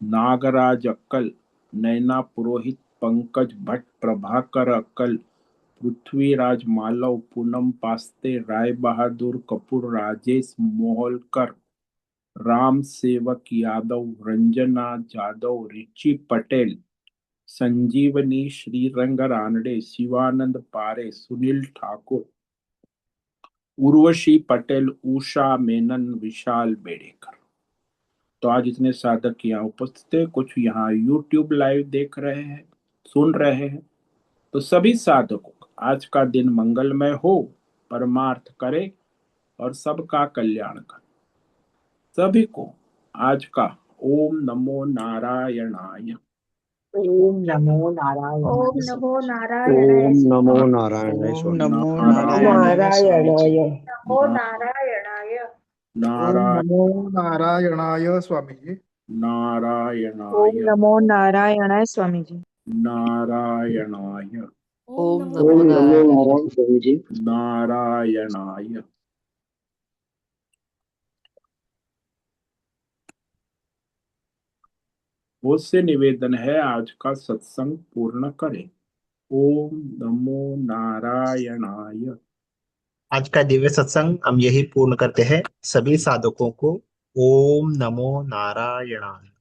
नागराज अक्कल, नैना पुरोहित, पंकज भट्ट, प्रभाकर अक्कल, पृथ्वीराज मालव, पूनम पास्ते, राय बहादुर कपूर, राजेश मोहोलकर, राम सेवक यादव, रंजना जादव, रिची पटेल, संजीवनी, श्रीरंग रानडे, शिवानंद पारे, सुनील ठाकुर, उर्वशी पटेल, उषा मेनन, विशाल बेड़ेकर। तो आज इतने साधक यहाँ उपस्थित है, कुछ यहाँ यूट्यूब लाइव देख रहे हैं, सुन रहे हैं। तो सभी साधकों का आज का दिन मंगलमय हो, परमार्थ करे और सबका कल्याण करे। सभी को आज का ओम नमो नारायणाय। ओम नमो ओम नारायणाय नमो स्वामी। नारायणाय ओम नमो स्वामी। नारायणाय ओम स्वामी। नमो नारायण नारायणाय स्वामी जी। नारायणाय। नमो नारायणाय। ओम नारायण नमो नारायणाय स्वामी जी। नारायणाय ओम नमो नारायणाय स्वामी जी। नारायणाय ओम ओम नमो नमो नारायण। नारायण स्वामी जी। नारायणाय। मुझसे निवेदन है आज का सत्संग पूर्ण करें। ओम नमो नारायणाय। आज का दिव्य सत्संग हम यही पूर्ण करते हैं। सभी साधकों को ओम नमो नारायणाय।